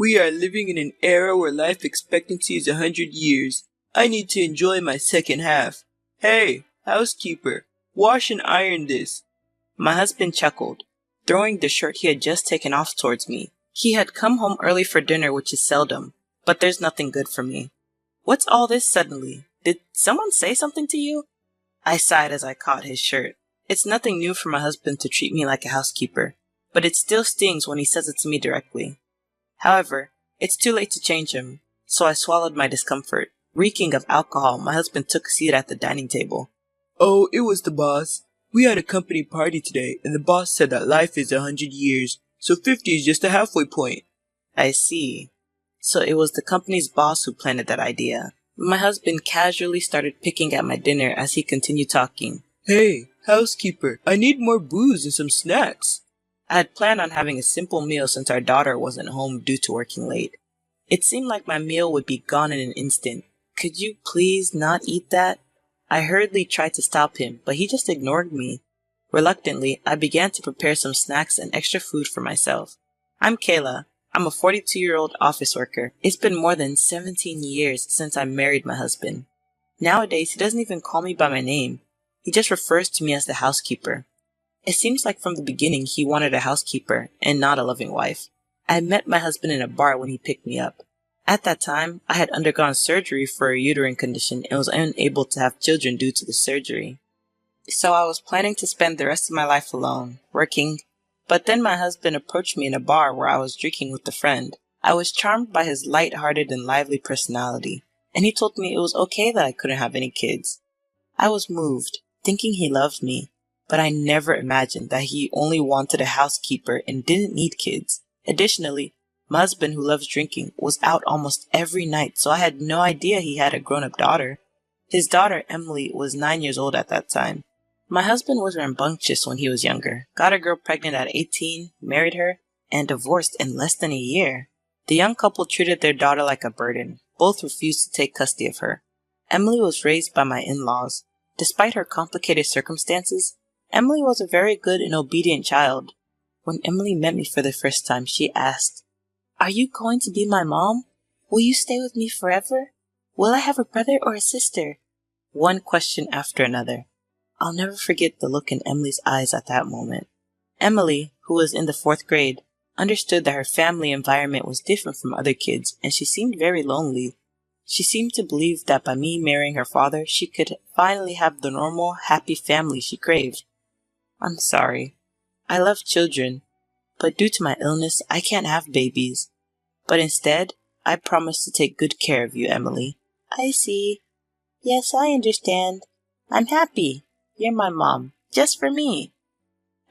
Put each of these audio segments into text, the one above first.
We are living in an era where life expectancy is 100 years. I need to enjoy my second half. Hey, housekeeper, wash and iron this. My husband chuckled, throwing the shirt he had just taken off towards me. He had come home early for dinner, which is seldom, but there's nothing good for me. What's all this suddenly? Did someone say something to you? I sighed as I caught his shirt. It's nothing new for my husband to treat me like a housekeeper, but it still stings when he says it to me directly. However, it's too late to change him, so I swallowed my discomfort. Reeking of alcohol, my husband took a seat at the dining table. Oh, it was the boss. We had a company party today, and the boss said that life is 100 years, so 50 is just a halfway point. I see. So it was the company's boss who planted that idea. My husband casually started picking at my dinner as he continued talking. Hey, housekeeper, I need more booze and some snacks. I had planned on having a simple meal since our daughter wasn't home due to working late. It seemed like my meal would be gone in an instant. Could you please not eat that? I hurriedly tried to stop him, but he just ignored me. Reluctantly, I began to prepare some snacks and extra food for myself. I'm Kayla. I'm a 42-year-old office worker. It's been more than 17 years since I married my husband. Nowadays, he doesn't even call me by my name. He just refers to me as the housekeeper. It seems like from the beginning he wanted a housekeeper and not a loving wife. I had met my husband in a bar when he picked me up. At that time, I had undergone surgery for a uterine condition and was unable to have children due to the surgery. So I was planning to spend the rest of my life alone, working. But then my husband approached me in a bar where I was drinking with a friend. I was charmed by his light-hearted and lively personality, and he told me it was okay that I couldn't have any kids. I was moved, thinking he loved me, but I never imagined that he only wanted a housekeeper and didn't need kids. Additionally, my husband, who loves drinking, was out almost every night, so I had no idea he had a grown-up daughter. His daughter, Emily, was 9 years old at that time. My husband was rambunctious when he was younger, got a girl pregnant at 18, married her, and divorced in less than a year. The young couple treated their daughter like a burden. Both refused to take custody of her. Emily was raised by my in-laws. Despite her complicated circumstances, Emily was a very good and obedient child. When Emily met me for the first time, she asked, "Are you going to be my mom? Will you stay with me forever? Will I have a brother or a sister?" One question after another. I'll never forget the look in Emily's eyes at that moment. Emily, who was in the 4th grade, understood that her family environment was different from other kids, and she seemed very lonely. She seemed to believe that by me marrying her father, she could finally have the normal, happy family she craved. I'm sorry. I love children, but due to my illness, I can't have babies. But instead, I promise to take good care of you, Emily. I see. Yes, I understand. I'm happy. You're my mom, just for me.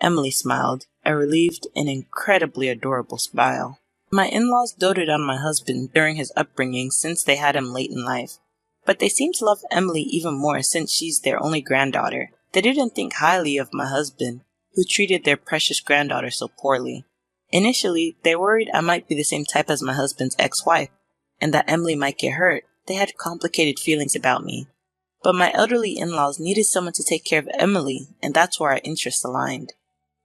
Emily smiled, a relieved and incredibly adorable smile. My in-laws doted on my husband during his upbringing since they had him late in life. But they seem to love Emily even more since she's their only granddaughter. They didn't think highly of my husband, who treated their precious granddaughter so poorly. Initially, they worried I might be the same type as my husband's ex-wife, and that Emily might get hurt. They had complicated feelings about me. But my elderly in-laws needed someone to take care of Emily, and that's where our interests aligned.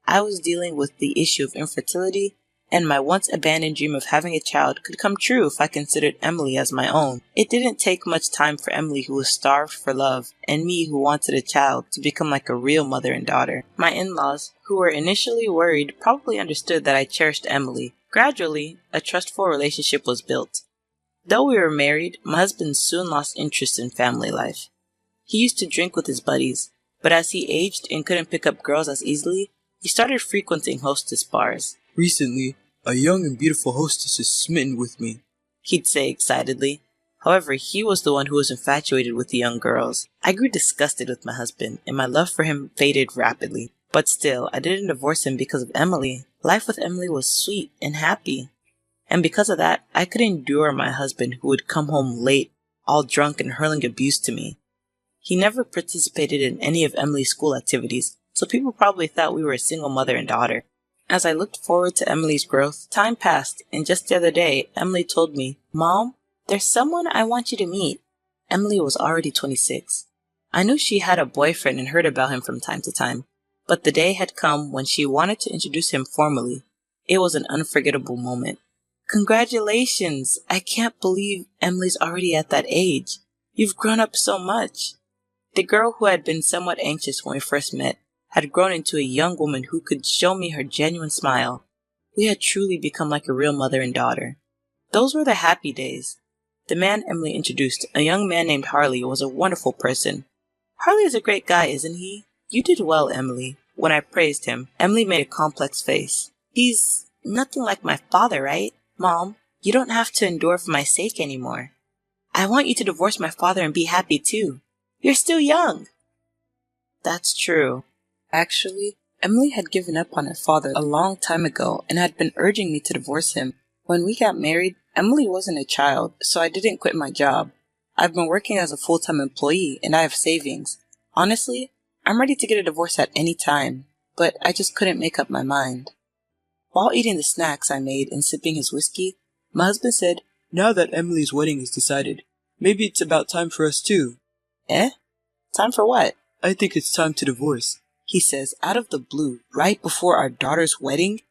I was dealing with the issue of infertility, and my once abandoned dream of having a child could come true if I considered Emily as my own. It didn't take much time for Emily, who was starved for love, and me, who wanted a child, to become like a real mother and daughter. My in-laws, who were initially worried, probably understood that I cherished Emily. Gradually, a trustful relationship was built. Though we were married, my husband soon lost interest in family life. He used to drink with his buddies, but as he aged and couldn't pick up girls as easily, he started frequenting hostess bars. Recently, a young and beautiful hostess is smitten with me, he'd say excitedly. However, he was the one who was infatuated with the young girls. I grew disgusted with my husband, and my love for him faded rapidly. But still, I didn't divorce him because of Emily. Life with Emily was sweet and happy. And because of that, I could endure my husband, who would come home late, all drunk and hurling abuse to me. He never participated in any of Emily's school activities, so people probably thought we were a single mother and daughter. As I looked forward to Emily's growth, time passed, and just the other day, Emily told me, "Mom, there's someone I want you to meet." Emily was already 26. I knew she had a boyfriend and heard about him from time to time, but the day had come when she wanted to introduce him formally. It was an unforgettable moment. Congratulations! I can't believe Emily's already at that age. You've grown up so much. The girl who had been somewhat anxious when we first met had grown into a young woman who could show me her genuine smile. We had truly become like a real mother and daughter. Those were the happy days. The man Emily introduced, a young man named Harley, was a wonderful person. Harley is a great guy, isn't he? You did well, Emily. When I praised him, Emily made a complex face. He's nothing like my father, right? Mom, you don't have to endure for my sake anymore. I want you to divorce my father and be happy too. You're still young. That's true. Actually, Emily had given up on her father a long time ago and had been urging me to divorce him. When we got married, Emily wasn't a child, so I didn't quit my job. I've been working as a full-time employee and I have savings. Honestly, I'm ready to get a divorce at any time, but I just couldn't make up my mind. While eating the snacks I made and sipping his whiskey, my husband said, "Now that Emily's wedding is decided, maybe it's about time for us too." Eh? Time for what? "I think it's time to divorce," he says out of the blue, right before our daughter's wedding.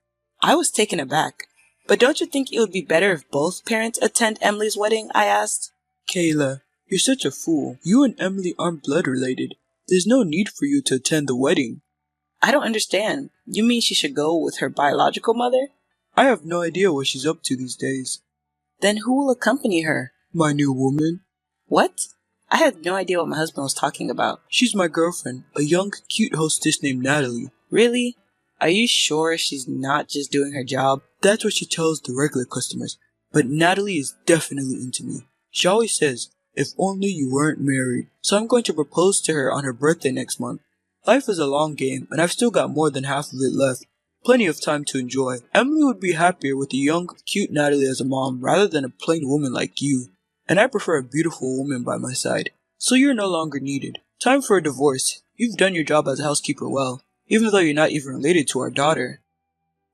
I was taken aback. "But don't you think it would be better if both parents attend Emily's wedding?" I asked. "Kayla, you're such a fool. You and Emily aren't blood related. There's no need for you to attend the wedding." "I don't understand. You mean she should go with her biological mother?" "I have no idea what she's up to these days." "Then who will accompany her?" "My new woman." "What?" I had no idea what my husband was talking about. "She's my girlfriend, a young, cute hostess named Natalie." "Really? Are you sure she's not just doing her job?" "That's what she tells the regular customers, but Natalie is definitely into me. She always says, 'If only you weren't married.' So I'm going to propose to her on her birthday next month. Life is a long game, and I've still got more than half of it left. Plenty of time to enjoy. Emily would be happier with a young, cute Natalie as a mom rather than a plain woman like you. And I prefer a beautiful woman by my side. So you're no longer needed. Time for a divorce. You've done your job as a housekeeper well, even though you're not even related to our daughter."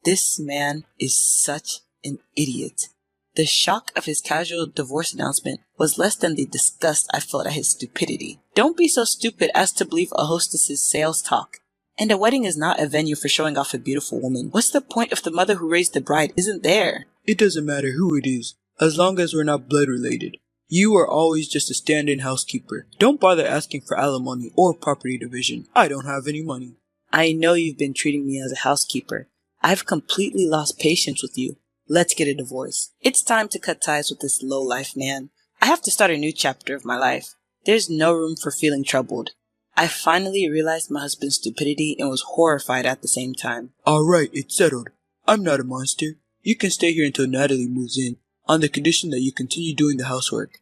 This man is such an idiot. The shock of his casual divorce announcement was less than the disgust I felt at his stupidity. Don't be so stupid as to believe a hostess's sales talk. And a wedding is not a venue for showing off a beautiful woman. What's the point if the mother who raised the bride isn't there? "It doesn't matter who it is, as long as we're not blood related. You are always just a stand-in housekeeper. Don't bother asking for alimony or property division. I don't have any money." "I know you've been treating me as a housekeeper. I've completely lost patience with you. Let's get a divorce. It's time to cut ties with this low-life man. I have to start a new chapter of my life. There's no room for feeling troubled." I finally realized my husband's stupidity and was horrified at the same time. "All right, it's settled. I'm not a monster. You can stay here until Natalie moves in, on the condition that you continue doing the housework."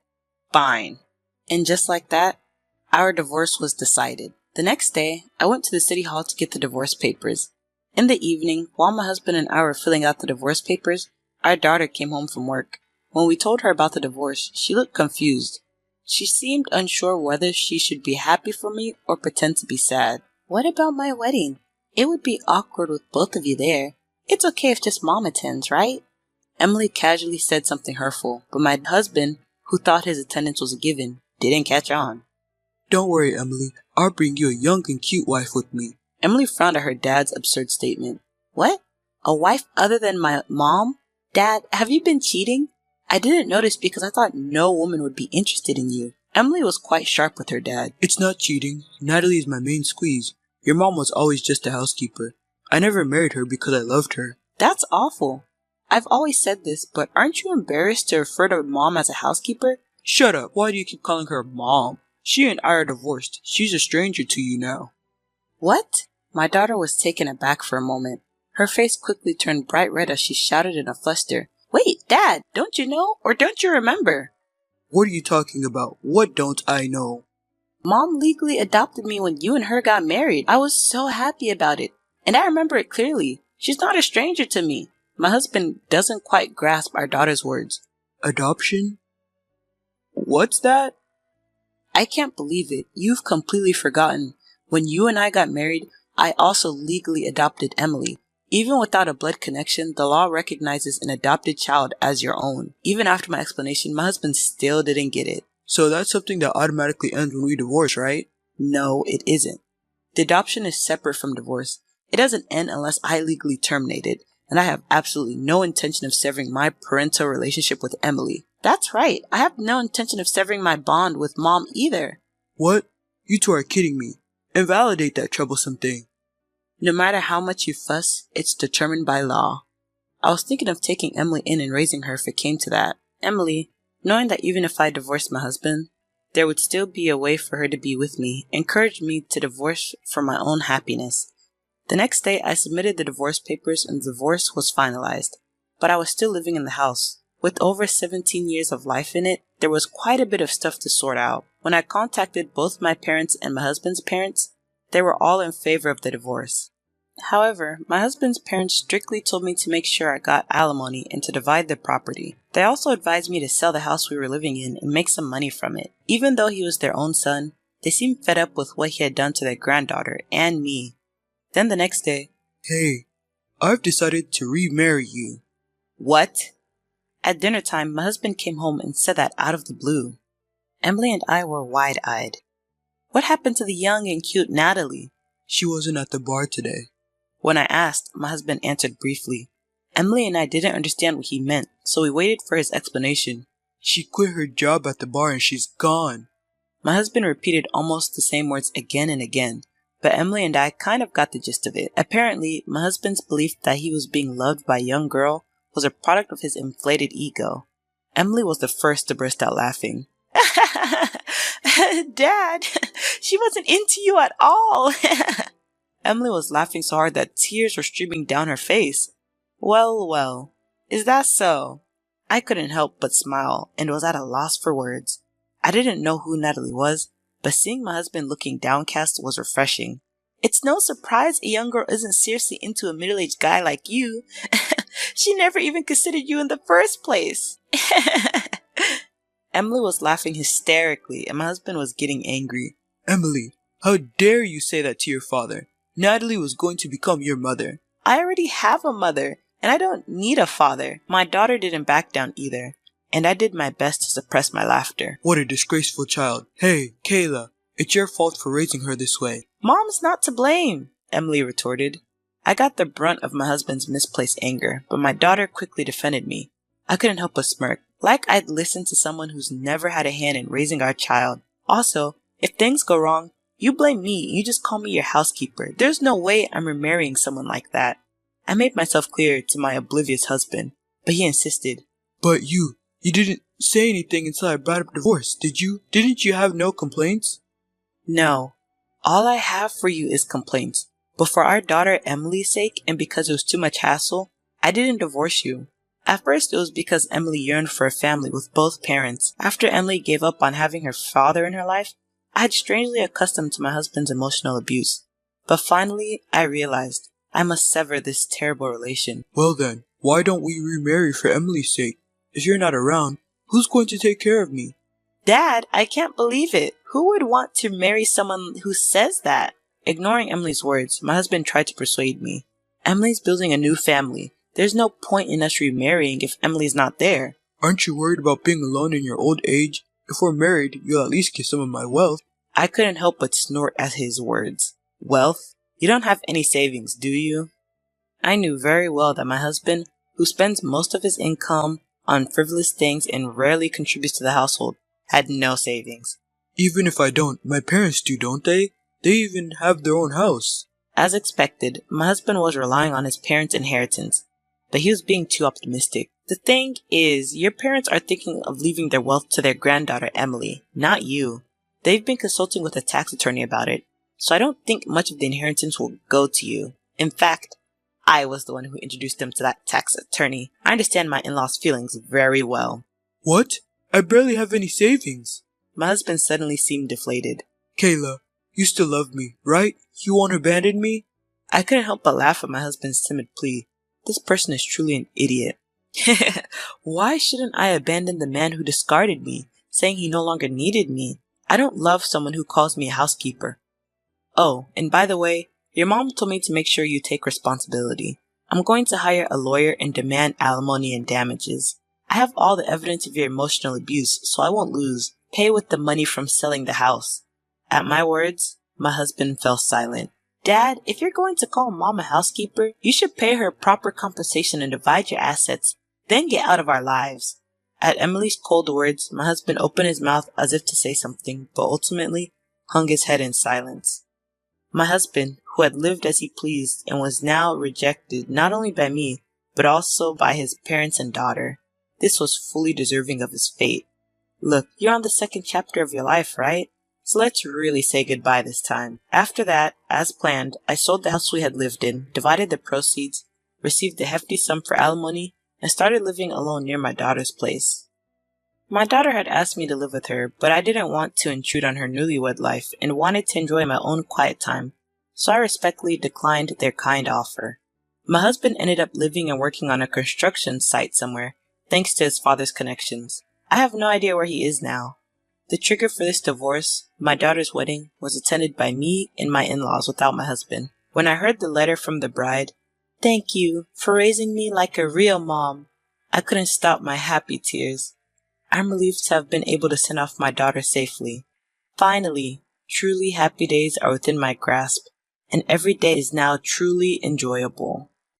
Fine. And just like that, our divorce was decided. The next day, I went to the city hall to get the divorce papers. In the evening, while my husband and I were filling out the divorce papers, our daughter came home from work. When we told her about the divorce, she looked confused. She seemed unsure whether she should be happy for me or pretend to be sad. "What about my wedding? It would be awkward with both of you there. It's okay if just Mom attends, right?" Emily casually said something hurtful, but my husband, who thought his attendance was a given, didn't catch on. "Don't worry, Emily. I'll bring you a young and cute wife with me." Emily frowned at her dad's absurd statement. "What? A wife other than my mom? Dad, have you been cheating? I didn't notice because I thought no woman would be interested in you." Emily was quite sharp with her dad. "It's not cheating. Natalie is my main squeeze. Your mom was always just a housekeeper. I never married her because I loved her." That's awful. I've always said this, but aren't you embarrassed to refer to Mom as a housekeeper? Shut up. Why do you keep calling her Mom? She and I are divorced. She's a stranger to you now. What? My daughter was taken aback for a moment. Her face quickly turned bright red as she shouted in a fluster. "Wait, Dad, don't you know, or don't you remember?" "What are you talking about? What don't I know?" "Mom legally adopted me when you and her got married. I was so happy about it, and I remember it clearly. She's not a stranger to me." My husband doesn't quite grasp our daughter's words. "Adoption? What's that?" "I can't believe it. You've completely forgotten. When you and I got married, I also legally adopted Emily. Even without a blood connection, the law recognizes an adopted child as your own." Even after my explanation, my husband still didn't get it. "So that's something that automatically ends when we divorce, right?" "No, it isn't. The adoption is separate from divorce. It doesn't end unless I legally terminate it, and I have absolutely no intention of severing my parental relationship with Emily. That's right, I have no intention of severing my bond with Mom either. What? You two are kidding me. Invalidate that troublesome thing. No matter how much you fuss, it's determined by law. I was thinking of taking Emily in and raising her if it came to that. Emily, knowing that even if I divorced my husband, there would still be a way for her to be with me, encouraged me to divorce for my own happiness. The next day, I submitted the divorce papers and the divorce was finalized. But I was still living in the house. With over 17 years of life in it, there was quite a bit of stuff to sort out. When I contacted both my parents and my husband's parents, they were all in favor of the divorce. However, my husband's parents strictly told me to make sure I got alimony and to divide the property. They also advised me to sell the house we were living in and make some money from it. Even though he was their own son, they seemed fed up with what he had done to their granddaughter and me. Then the next day, Hey, I've decided to remarry you. What? At dinner time, my husband came home and said that out of the blue. Emily and I were wide-eyed. What happened to the young and cute Natalie? She wasn't at the bar today. When I asked, my husband answered briefly. Emily and I didn't understand what he meant, so we waited for his explanation. She quit her job at the bar and she's gone. My husband repeated almost the same words again and again, but Emily and I kind of got the gist of it. Apparently, my husband's belief that he was being loved by a young girl was a product of his inflated ego. Emily was the first to burst out laughing. Dad, she wasn't into you at all. Emily was laughing so hard that tears were streaming down her face. Well, is that so? I couldn't help but smile and was at a loss for words. I didn't know who Natalie was, but seeing my husband looking downcast was refreshing. It's no surprise a young girl isn't seriously into a middle-aged guy like you. She never even considered you in the first place. Emily was laughing hysterically and my husband was getting angry. Emily, how dare you say that to your father? Natalie was going to become your mother. I already have a mother, and I don't need a father. My daughter didn't back down either, and I did my best to suppress my laughter. What a disgraceful child. Hey, Kayla, it's your fault for raising her this way. Mom's not to blame, Emily retorted. I got the brunt of my husband's misplaced anger, but my daughter quickly defended me. I couldn't help but smirk, like I'd listened to someone who's never had a hand in raising our child. Also, if things go wrong, you blame me, you just call me your housekeeper. There's no way I'm remarrying someone like that. I made myself clear to my oblivious husband, but he insisted. But you didn't say anything until I brought up divorce, did you? Didn't you have no complaints? No. All I have for you is complaints. But for our daughter Emily's sake, and because it was too much hassle, I didn't divorce you. At first it was because Emily yearned for a family with both parents. After Emily gave up on having her father in her life, I had strangely accustomed to my husband's emotional abuse. But finally, I realized I must sever this terrible relation. Well then, why don't we remarry for Emily's sake? If you're not around, who's going to take care of me? Dad, I can't believe it. Who would want to marry someone who says that? Ignoring Emily's words, my husband tried to persuade me. Emily's building a new family. There's no point in us remarrying if Emily's not there. Aren't you worried about being alone in your old age? If we're married, you'll at least get some of my wealth. I couldn't help but snort at his words. Wealth? You don't have any savings, do you? I knew very well that my husband, who spends most of his income on frivolous things and rarely contributes to the household, had no savings. Even if I don't, my parents do, don't they? They even have their own house. As expected, my husband was relying on his parents' inheritance, but he was being too optimistic. The thing is, your parents are thinking of leaving their wealth to their granddaughter Emily, not you. They've been consulting with a tax attorney about it, so I don't think much of the inheritance will go to you. In fact, I was the one who introduced them to that tax attorney. I understand my in-laws' feelings very well. What? I barely have any savings. My husband suddenly seemed deflated. Kayla, you still love me, right? You won't abandon me? I couldn't help but laugh at my husband's timid plea. This person is truly an idiot. Why shouldn't I abandon the man who discarded me, saying he no longer needed me? I don't love someone who calls me a housekeeper. Oh, and by the way, your mom told me to make sure you take responsibility. I'm going to hire a lawyer and demand alimony and damages. I have all the evidence of your emotional abuse, so I won't lose. Pay with the money from selling the house. At my words, my husband fell silent. Dad, if you're going to call Mom a housekeeper, you should pay her proper compensation and divide your assets, then get out of our lives. At Emily's cold words, my husband opened his mouth as if to say something, but ultimately hung his head in silence. My husband, who had lived as he pleased and was now rejected not only by me, but also by his parents and daughter. This was fully deserving of his fate. Look, you're on the second chapter of your life, right? So let's really say goodbye this time. After that, as planned, I sold the house we had lived in, divided the proceeds, received a hefty sum for alimony, and started living alone near my daughter's place. My daughter had asked me to live with her, but I didn't want to intrude on her newlywed life and wanted to enjoy my own quiet time, so I respectfully declined their kind offer. My husband ended up living and working on a construction site somewhere, thanks to his father's connections. I have no idea where he is now. The trigger for this divorce, my daughter's wedding, was attended by me and my in-laws without my husband. When I heard the letter from the bride, "Thank you for raising me like a real mom," I couldn't stop my happy tears. I'm relieved to have been able to send off my daughter safely. Finally, truly happy days are within my grasp, and every day is now truly enjoyable.